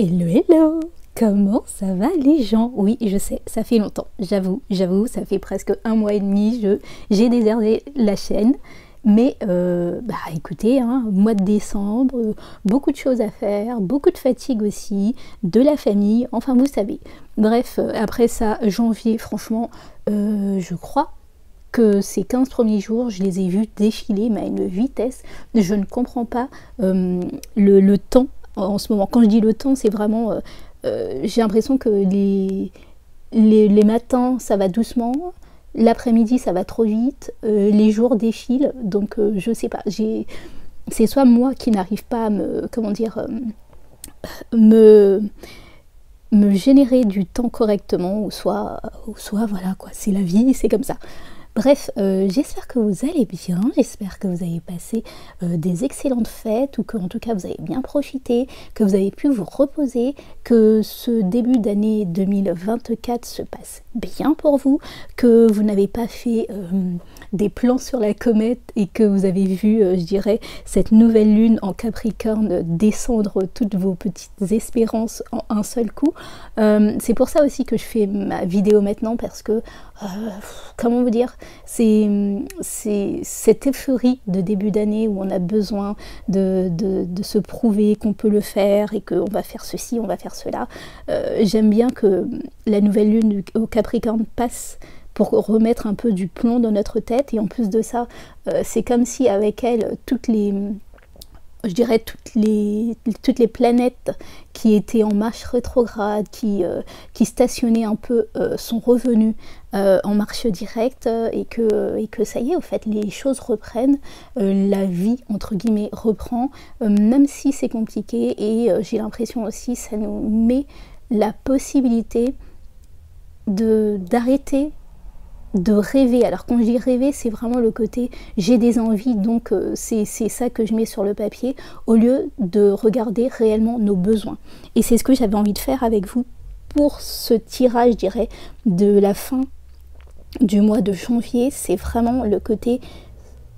Hello, hello! Comment ça va les gens? Oui, je sais, ça fait longtemps, j'avoue, ça fait presque 1 mois et demi, j'ai déserté la chaîne. Mais écoutez, hein, mois de décembre, beaucoup de choses à faire, beaucoup de fatigue aussi, de la famille, enfin vous savez. Bref, après ça, janvier, franchement, je crois que ces 15 premiers jours, je les ai vus défiler, mais à une vitesse, je ne comprends pas le temps en ce moment. Quand je dis le temps, c'est vraiment, j'ai l'impression que les matins, ça va doucement, l'après-midi, ça va trop vite, les jours défilent, donc je sais pas, c'est soit moi qui n'arrive pas à me, comment dire, me générer du temps correctement, ou soit voilà quoi, c'est la vie, c'est comme ça. Bref, j'espère que vous allez bien, j'espère que vous avez passé des excellentes fêtes, ou que en tout cas vous avez bien profité, que vous avez pu vous reposer, que ce début d'année 2024 se passe bien pour vous, que vous n'avez pas fait des plans sur la comète et que vous avez vu, je dirais, cette nouvelle lune en Capricorne descendre toutes vos petites espérances en un seul coup. C'est pour ça aussi que je fais ma vidéo maintenant, parce que comment vous dire, c'est cette euphorie de début d'année où on a besoin de se prouver qu'on peut le faire et qu'on va faire ceci, on va faire cela. J'aime bien que la nouvelle lune au Capricorne passe pour remettre un peu du plomb dans notre tête, et en plus de ça, c'est comme si avec elle, je dirais toutes les planètes qui étaient en marche rétrograde, qui stationnaient un peu, sont revenues en marche directe, et que ça y est, au fait, les choses reprennent, la vie, entre guillemets, reprend, même si c'est compliqué, et j'ai l'impression aussi, ça nous met la possibilité d'arrêter de rêver. Alors quand je dis rêver, c'est vraiment le côté j'ai des envies, donc c'est ça que je mets sur le papier, au lieu de regarder réellement nos besoins. Et c'est ce que j'avais envie de faire avec vous pour ce tirage, je dirais, de la fin du mois de janvier. C'est vraiment le côté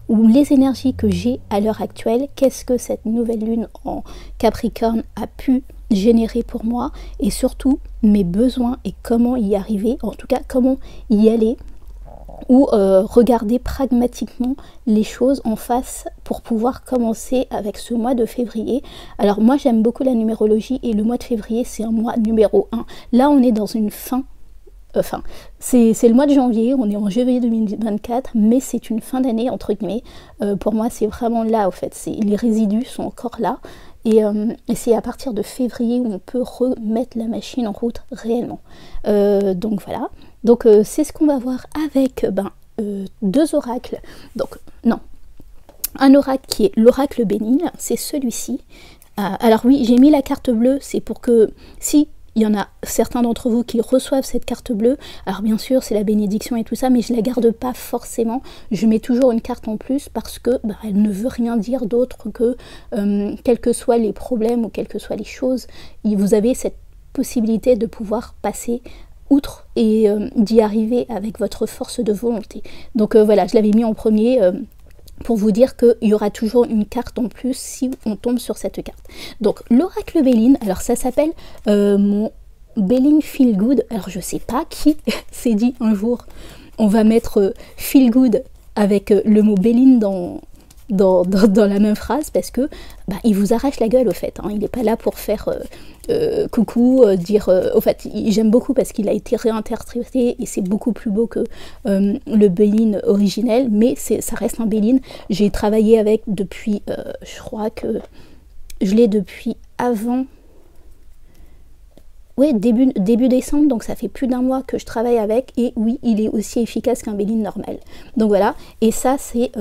où les énergies que j'ai à l'heure actuelle, qu'est-ce que cette nouvelle lune en Capricorne a pu générer pour moi, et surtout mes besoins et comment y arriver, en tout cas comment y aller, ou regarder pragmatiquement les choses en face pour pouvoir commencer avec ce mois de février. Alors moi j'aime beaucoup la numérologie, et le mois de février c'est un mois numéro 1. Là on est dans une fin, enfin c'est le mois de janvier, on est en janvier 2024, mais c'est une fin d'année entre guillemets. Pour moi c'est vraiment là, au fait, les résidus sont encore là, et c'est à partir de février où on peut remettre la machine en route réellement. Donc voilà. Donc c'est ce qu'on va voir avec deux oracles. Donc non, un oracle qui est l'oracle bénigne, c'est celui-ci. Alors oui, j'ai mis la carte bleue, c'est pour que si il y en a certains d'entre vous qui reçoivent cette carte bleue, alors bien sûr c'est la bénédiction et tout ça, mais je la garde pas forcément, je mets toujours une carte en plus, parce que elle ne veut rien dire d'autre que quels que soient les problèmes ou quelles que soient les choses, vous avez cette possibilité de pouvoir passer outre et d'y arriver avec votre force de volonté. Donc voilà, je l'avais mis en premier pour vous dire qu'il y aura toujours une carte en plus si on tombe sur cette carte. Donc l'oracle Béline, alors ça s'appelle mon Béline Feel Good. Alors je sais pas qui s'est dit un jour on va mettre Feel Good avec le mot Béline dans la même phrase, parce que il vous arrache la gueule, au fait, hein. Il n'est pas là pour faire coucou, dire au fait, j'aime beaucoup parce qu'il a été réinterprété et c'est beaucoup plus beau que le Béline originel, mais ça reste un Béline. J'ai travaillé avec depuis, je crois que je l'ai depuis avant, ouais, début décembre, donc ça fait plus d'1 mois que je travaille avec, et oui, il est aussi efficace qu'un Béline normal. Donc voilà, et ça c'est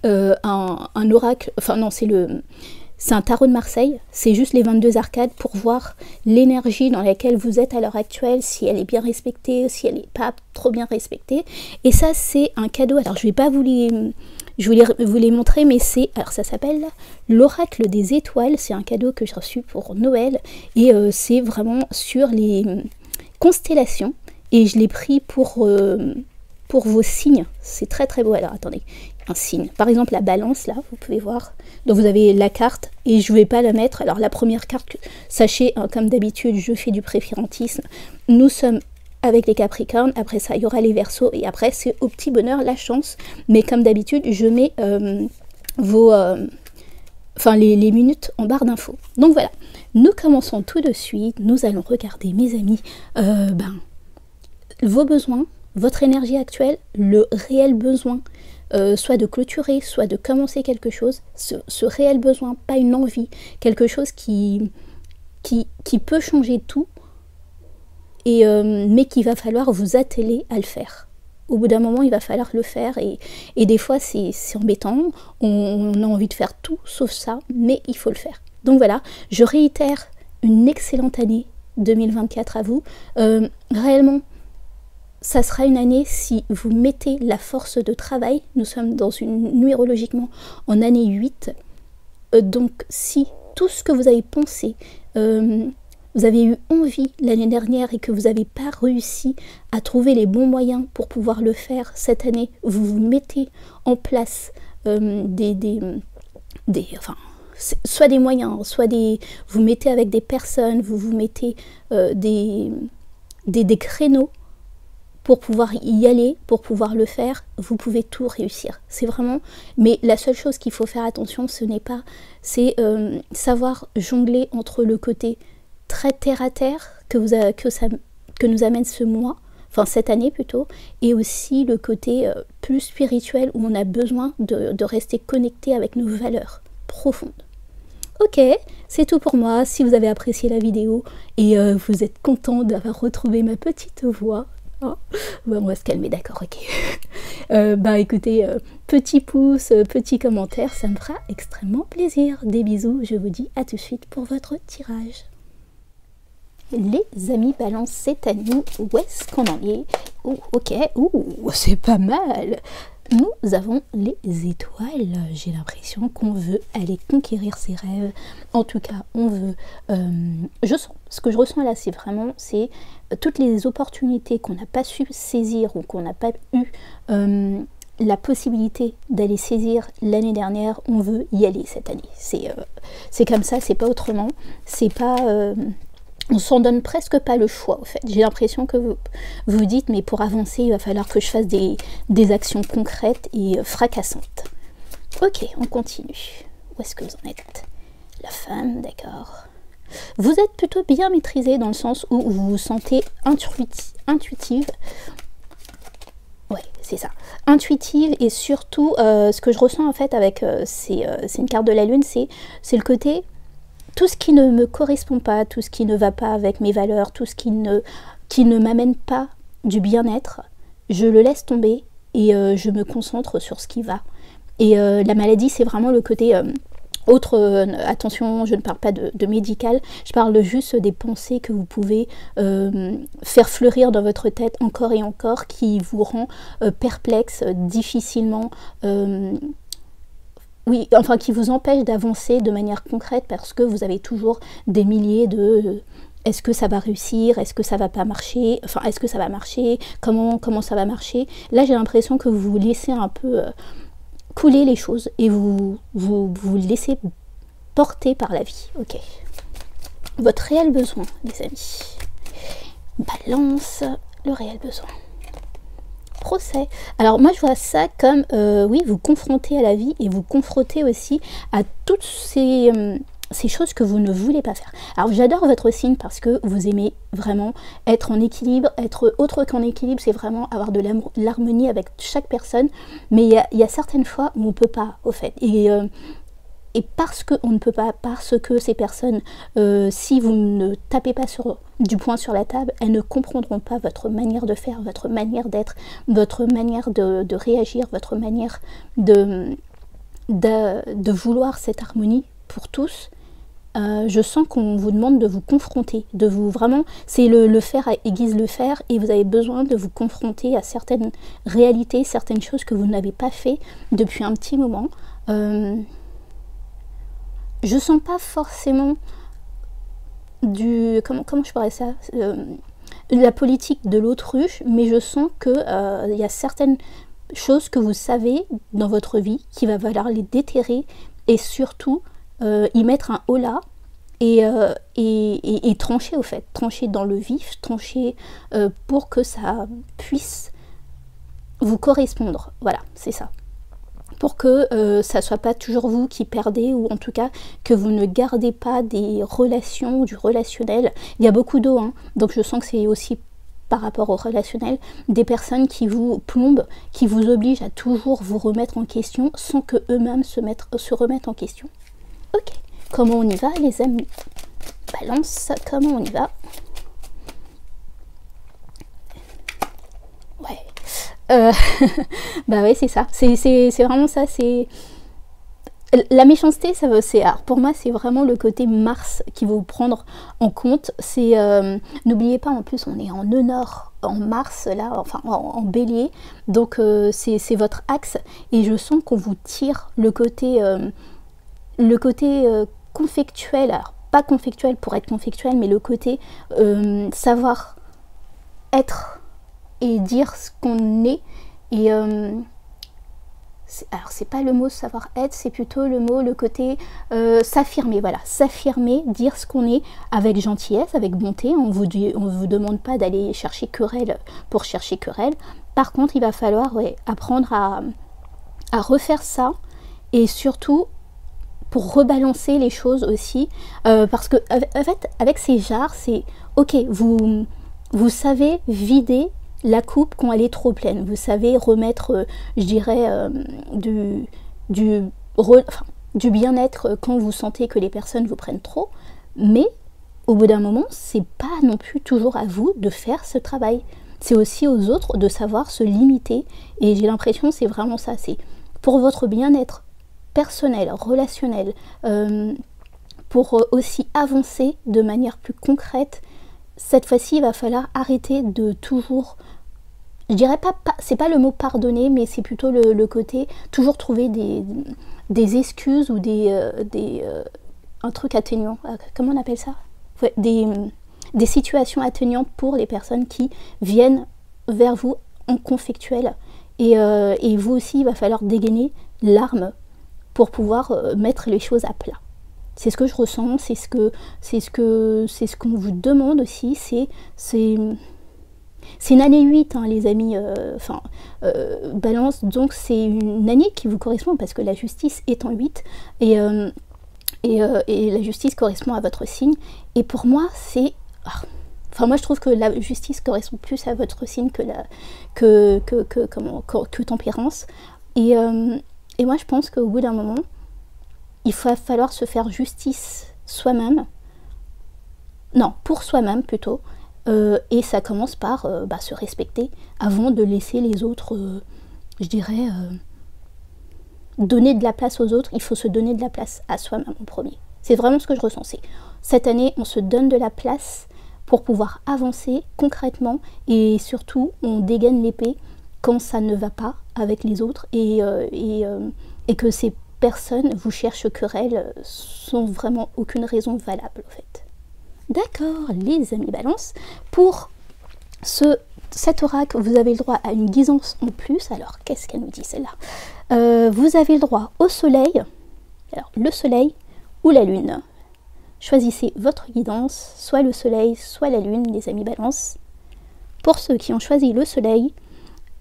un oracle, enfin non, c'est un tarot de Marseille, c'est juste les 22 arcades pour voir l'énergie dans laquelle vous êtes à l'heure actuelle, si elle est bien respectée, si elle n'est pas trop bien respectée. Et ça c'est un cadeau, alors je vais pas vous les montrer, mais alors ça s'appelle l'oracle des étoiles, c'est un cadeau que j'ai reçu pour Noël, et c'est vraiment sur les constellations, et je l'ai pris pour vos signes, c'est très très beau. Alors attendez, un signe. Par exemple, la balance, là, vous pouvez voir. Donc, vous avez la carte, et je ne vais pas la mettre. Alors, la première carte, sachez, hein, comme d'habitude, je fais du préférentisme. Nous sommes avec les Capricornes. Après ça, il y aura les Verseaux. Et après, c'est au petit bonheur, la chance. Mais comme d'habitude, je mets les minutes en barre d'infos. Donc, voilà. Nous commençons tout de suite. Nous allons regarder, mes amis, vos besoins, votre énergie actuelle, le réel besoin, soit de clôturer, soit de commencer quelque chose, ce réel besoin, pas une envie, quelque chose qui peut changer tout, mais qu'il va falloir vous atteler à le faire. Au bout d'un moment, il va falloir le faire, et des fois, c'est embêtant, on a envie de faire tout sauf ça, mais il faut le faire. Donc voilà, je réitère une excellente année 2024 à vous. Réellement, ça sera une année si vous mettez la force de travail. Nous sommes numérologiquement en année 8. Donc si tout ce que vous avez pensé, vous avez eu envie l'année dernière et que vous n'avez pas réussi à trouver les bons moyens pour pouvoir le faire cette année, vous vous mettez en place soit des moyens, soit vous mettez avec des personnes, vous mettez des créneaux pour pouvoir y aller, pour pouvoir le faire, vous pouvez tout réussir. C'est vraiment... Mais la seule chose qu'il faut faire attention, c'est savoir jongler entre le côté très terre-à-terre que nous amène ce mois, enfin cette année plutôt, et aussi le côté plus spirituel où on a besoin de rester connecté avec nos valeurs profondes. Ok, c'est tout pour moi. Si vous avez apprécié la vidéo et vous êtes content d'avoir retrouvé ma petite voix, oh, on va se calmer, d'accord, ok. Écoutez, petit pouce, petit commentaire, ça me fera extrêmement plaisir. Des bisous, je vous dis à tout de suite pour votre tirage. Les amis balance, c'est à nous. Où est-ce qu'on en est? Ok, c'est pas mal. Nous avons les étoiles. J'ai l'impression qu'on veut aller conquérir ses rêves. En tout cas, on veut... ce que je ressens là, c'est toutes les opportunités qu'on n'a pas su saisir ou qu'on n'a pas eu la possibilité d'aller saisir l'année dernière. On veut y aller cette année. C'est comme ça, c'est pas autrement. C'est pas... on s'en donne presque pas le choix, au fait. J'ai l'impression que vous vous dites, mais pour avancer, il va falloir que je fasse des actions concrètes et fracassantes. Ok, on continue. Où est-ce que vous en êtes? La femme, d'accord. Vous êtes plutôt bien maîtrisé dans le sens où vous vous sentez intuitive. Ouais, c'est ça. Intuitive, et surtout, ce que je ressens en fait avec... c'est une carte de la lune, c'est le côté... Tout ce qui ne me correspond pas, tout ce qui ne va pas avec mes valeurs, tout ce qui ne m'amène pas du bien-être, je le laisse tomber et je me concentre sur ce qui va. Et la maladie, c'est vraiment le côté... attention, je ne parle pas de médical, je parle juste des pensées que vous pouvez faire fleurir dans votre tête encore et encore, qui vous rend perplexe, difficilement... oui, enfin qui vous empêche d'avancer de manière concrète parce que vous avez toujours des milliers de est-ce que ça va réussir, est-ce que ça va pas marcher, enfin est-ce que ça va marcher, comment ça va marcher. Là j'ai l'impression que vous vous laissez un peu couler les choses et vous laissez porter par la vie. Ok. Votre réel besoin, les amis. Balance, le réel besoin. Procès. Alors moi je vois ça comme oui, vous confrontez à la vie et vous confrontez aussi à toutes ces choses que vous ne voulez pas faire. Alors j'adore votre signe parce que vous aimez vraiment être en équilibre, être autre qu'en équilibre, c'est vraiment avoir de l'harmonie avec chaque personne, mais il y a certaines fois où on ne peut pas, au fait. Et parce qu'on ne peut pas, parce que ces personnes, si vous ne tapez pas du poing sur la table, elles ne comprendront pas votre manière de faire, votre manière d'être, votre manière de réagir, votre manière de vouloir cette harmonie pour tous. Je sens qu'on vous demande de vous confronter, de vous vraiment, c'est le faire aiguise le faire, et vous avez besoin de vous confronter à certaines réalités, certaines choses que vous n'avez pas fait depuis un petit moment. Je sens pas forcément comment je pourrais ça, la politique de l'autruche, mais je sens que il y a certaines choses que vous savez dans votre vie qu'il va falloir les déterrer et surtout y mettre un holà et trancher au fait, trancher dans le vif, trancher pour que ça puisse vous correspondre. Voilà, c'est ça. Pour que ça soit pas toujours vous qui perdez, ou en tout cas que vous ne gardez pas des relations, du relationnel. Il y a beaucoup d'eau, hein, donc je sens que c'est aussi par rapport au relationnel, des personnes qui vous plombent, qui vous obligent à toujours vous remettre en question sans que eux-mêmes se remettent en question. Ok, comment on y va les amis? Balance, comment on y va? Ouais. Bah ouais, c'est ça. C'est vraiment ça. C'est la méchanceté. Alors pour moi, c'est vraiment le côté Mars qu'il faut prendre en compte. C'est n'oubliez pas, en plus, on est en nœud nord, en Mars là, enfin en Bélier. Donc c'est votre axe. Et je sens qu'on vous tire le côté conflictuel. Alors pas conflictuel pour être conflictuel, mais le côté savoir être et dire ce qu'on est. Et alors c'est pas le mot savoir être, c'est plutôt le côté s'affirmer, voilà, s'affirmer, dire ce qu'on est avec gentillesse, avec bonté. On vous demande pas d'aller chercher querelle pour chercher querelle. Par contre, il va falloir apprendre à refaire ça, et surtout pour rebalancer les choses aussi, parce que en fait, avec ces jarres, c'est ok, vous savez vider la coupe quand elle est trop pleine, vous savez remettre, je dirais, du bien-être quand vous sentez que les personnes vous prennent trop, mais au bout d'un moment, c'est pas non plus toujours à vous de faire ce travail, c'est aussi aux autres de savoir se limiter. Et j'ai l'impression c'est vraiment ça, c'est pour votre bien-être personnel, relationnel, pour aussi avancer de manière plus concrète. Cette fois-ci, il va falloir arrêter de toujours, je dirais pas, c'est pas le mot pardonner, mais c'est plutôt le côté toujours trouver des excuses ou un truc atténuant. Comment on appelle ça? Ouais, des situations atténuantes pour les personnes qui viennent vers vous en conflictuel. Et vous aussi, il va falloir dégainer l'arme pour pouvoir mettre les choses à plat. C'est ce que je ressens, c'est ce qu'on vous demande aussi, c'est une année 8, hein, les amis, Balance, donc c'est une année qui vous correspond parce que la justice est en 8, et la justice correspond à votre signe, et pour moi c'est... Enfin, moi je trouve que la justice correspond plus à votre signe que tempérance, et moi je pense qu'au bout d'un moment, il va falloir se faire justice soi-même, non, pour soi-même plutôt, et ça commence par se respecter avant de laisser les autres, je dirais, donner de la place aux autres. Il faut se donner de la place à soi-même en premier. C'est vraiment ce que je ressens. Cette année, on se donne de la place pour pouvoir avancer concrètement, et surtout, on dégaine l'épée quand ça ne va pas avec les autres, et que ces personnes vous cherchent querelle sans vraiment aucune raison valable en fait. D'accord les amis Balance, pour cet oracle, vous avez le droit à une guidance en plus. Alors qu'est-ce qu'elle nous dit celle-là? Vous avez le droit au soleil, alors le soleil ou la lune. Choisissez votre guidance, soit le soleil, soit la lune, les amis Balance. Pour ceux qui ont choisi le soleil,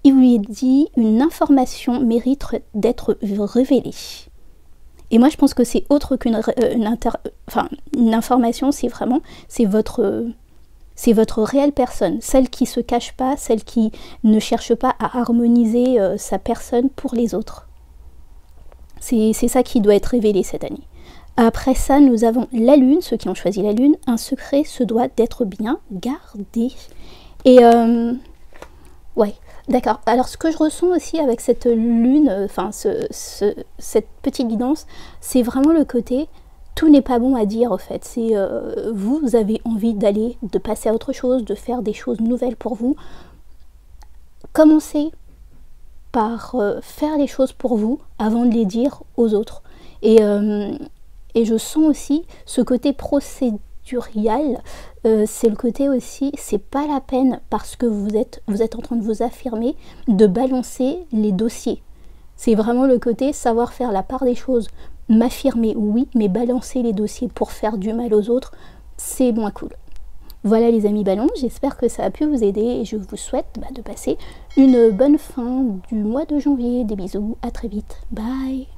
il vous est dit une information mérite d'être révélée. Et moi je pense que c'est autre qu'une une information, c'est votre réelle personne, celle qui se cache pas, celle qui ne cherche pas à harmoniser sa personne pour les autres. C'est ça qui doit être révélé cette année. Après ça, nous avons la lune, ceux qui ont choisi la lune. Un secret se doit d'être bien gardé. Et ouais, d'accord. Alors ce que je ressens aussi avec cette lune, cette petite guidance, c'est vraiment le côté tout n'est pas bon à dire en fait. C'est vous avez envie de passer à autre chose, de faire des choses nouvelles pour vous. Commencez par faire les choses pour vous avant de les dire aux autres. Et je sens aussi ce côté procédural c'est le côté aussi, c'est pas la peine parce que vous êtes en train de vous affirmer de balancer les dossiers. C'est vraiment le côté savoir faire la part des choses, m'affirmer oui, mais balancer les dossiers pour faire du mal aux autres, c'est moins cool. Voilà les amis ballons, j'espère que ça a pu vous aider et je vous souhaite de passer une bonne fin du mois de janvier. Des bisous, à très vite, bye.